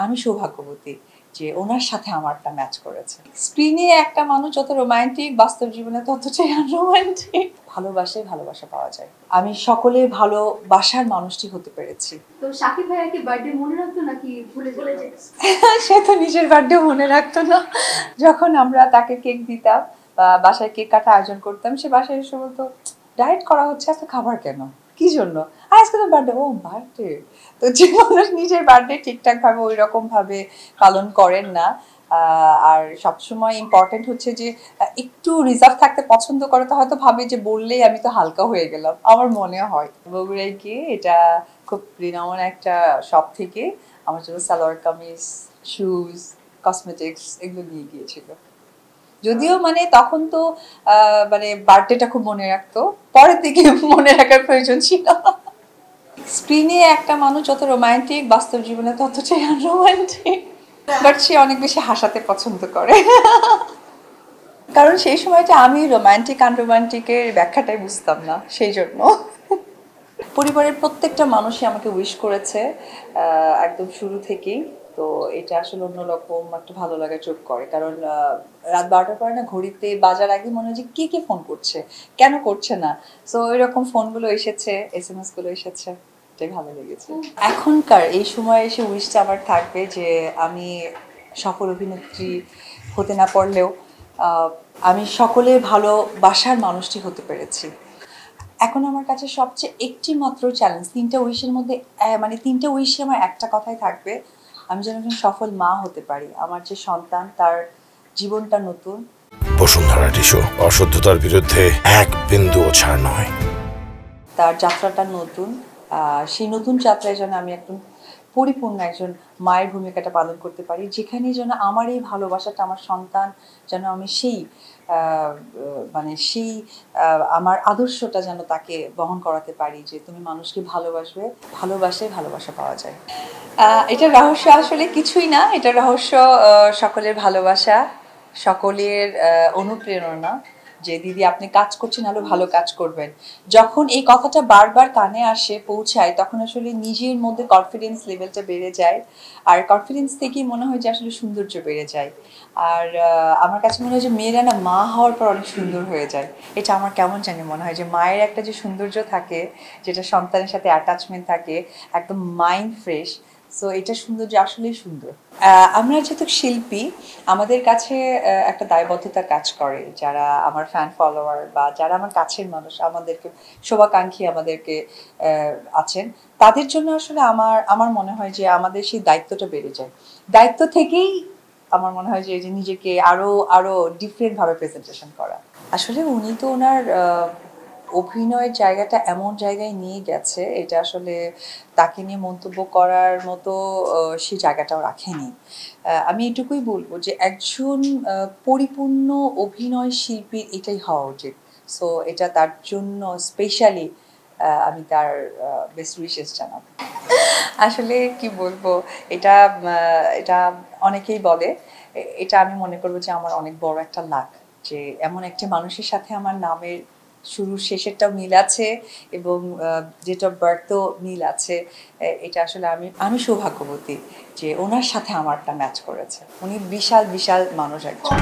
আমি সৌভাগ্যবতী যে ওনার সাথে আমারটা ম্যাচ করেছে। স্ক্রিনে একটা মানুষ যত রোমান্টিক, বাস্তব জীবনে ততটাই আনরোমান্টিক। ভালোবাসায় ভালোবাসা পাওয়া যায়। আমি সকলের ভালোবাসার মানুষটি হতে পেরেছি। তো শাকিব ভাইয়া কি বার্থডে মনে রাখতো নাকি ভুলে যেত? সে তো নিজের বার্থডে মনে রাখতো না। যখন আমরা তাকে কেক দিতাম বা বাসায় কেক কাটা আয়োজন করতাম, সে বাসায় এসে বলতো, ডায়েট করা হচ্ছে, এত খাবার কেন, কি জন্য? আজকে তো বার্থডে। ও বার্থডে। তো যে মানুষ নিজের বার্থডে ঠিকঠাক ভাবে ওই রকম ভাবে পালন করেন না, আর সবসময় ইম্পর্টেন্ট হচ্ছে যে একটু রিজার্ভ থাকতে পছন্দ করে, তো হয়তো ভাবে যে বললেই আমি তো হালকা হয়ে গেলাম। আমার মনে হয় বগুড়ায় গিয়ে এটা খুব রিনাউন একটা শপ থেকে আমার জন্য সালোয়ার কামিজ, শুজ, কসমেটিক্স এগুলো নিয়ে গিয়েছিল। যদিও মানে তখন তো মানে বার্থডেটা খুব মনে রাখতো, পরের দিকে মনে রাখার প্রয়োজন ছিল। স্ক্রিনে একটা মানুষ যত রোমান্টিক, বাস্তব জীবনে ততটাই আনরোমান্টিক। বাট সে অনেক বেশি হাসাতে পছন্দ করে। কারণ সেই সময়টা আমি রোমান্টিক আনরোমান্টিকের ব্যাখ্যাটাই বুঝতাম না, সেই জন্য। পরিবারের প্রত্যেকটা মানুষই আমাকে উইশ করেছে একদম শুরু থেকেই। তো এটা আসলে অন্যরকম একটা ভালো লাগা যোগ করে, কারণ রাত 12টার পরে না ঘড়িতে বাজার আগে মনে হয় যে কে ফোন করছে, কেন করছে না। সো এরকম ফোনগুলো এসেছে, SMS গুলো এসেছে, এটাই ভালো লেগেছে। এখনকার এই সময় এসে উইশটা আমার থাকবে যে আমি সফল অভিনেত্রী হতে না পারলেও আমি সকলের ভালোবাসার মানুষটি হতে পেরেছি। এখন আমার কাছে সবচেয়ে একটি মাত্র চ্যালেঞ্জ, 3টা উইশের মধ্যে মানে 3টা উইশই আমার একটা কথাই থাকবে, আমি যেন একজন সফল মা হতে পারি। আমার যে সন্তান, তার জীবনটা নতুন। বসুন্ধরা টিস্যু, অশুদ্ধতার বিরুদ্ধে এক বিন্দুও ছাড় নয়। তার যাত্রাটা নতুন, সেই নতুন যাত্রায় যেন আমি একদম পরিপূর্ণ একজন মায়ের ভূমিকাটা পালন করতে পারি, যেখানে যেন আমার এই ভালোবাসাটা, আমার সন্তান যেন আমি সেই মানে সেই আমার আদর্শটা যেন তাকে বহন করাতে পারি, যে তুমি মানুষকে ভালোবাসবে, ভালোবাসায় ভালোবাসা পাওয়া যায়। এটা রহস্য আসলে কিছুই না, এটা রহস্য সকলের ভালোবাসা, সকলের অনুপ্রেরণা, যে দিদি আপনি কাজ করছেন, আরো ভালো কাজ করবেন। যখন এই কথাটা বারবার কানে আসে, পৌঁছায়, তখন আসলে নিজের মধ্যে কনফিডেন্স লেভেলটা বেড়ে যায়, আর কনফিডেন্স থেকেই মনে হয় যে আসলে সৌন্দর্য বেড়ে যায়। আর আমার কাছে মনে হয় যে মেয়েরা না মা হওয়ার পর অনেক সুন্দর হয়ে যায়। এটা আমার কেমন জানি মনে হয় যে মায়ের একটা যে সৌন্দর্য থাকে, যেটা সন্তানের সাথে অ্যাটাচমেন্ট থাকে, একদম মাইন্ড ফ্রেশ। সো এটা সৌন্দর্য আসলেই সুন্দর। আমরা যেহেতু শিল্পী, আমাদের কাছে একটা দায়বদ্ধতা কাজ করে, যারা আমার ফ্যান ফলোয়ার বা যারা আমার কাছের মানুষ, আমাদেরকে শুভাকাঙ্ক্ষী আমাদেরকে আছেন, তাদের জন্য আসলে আমার মনে হয় যে আমাদের সেই দায়িত্বটা বেড়ে যায়। দায়িত্ব থেকেই আমার মনে হয় যে নিজেকে আরো আরো ডিফারেন্ট ভাবে প্রেজেন্টেশন করা। আসলে উনি তো ওনার অভিনয়ের জায়গাটা এমন জায়গায় নিয়ে গেছে, এটা আসলে তাকে নিয়ে মন্তব্য করার মতো সেই জায়গাটাও রাখেনি। আমি এটুকুই বলবো যে একজন পরিপূর্ণ অভিনয় শিল্পীর এটাই হওয়া উচিত। সো এটা তার জন্য স্পেশালি আমি তার বেস্ট উইশেস জানাবো। আসলে কি বলবো, এটা এটা অনেকেই বলে, এটা আমি মনে করবো যে আমার অনেক বড় একটা লাক, যে এমন একটি মানুষের সাথে আমার নামের শুরু শেষেরটাও মিল আছে, এবং ডেট অফ বার্থও মিল আছে। এটা আসলে আমি সৌভাগ্যবতী যে ওনার সাথে আমারটা ম্যাচ করেছে। উনি বিশাল বিশাল মানুষ একজন।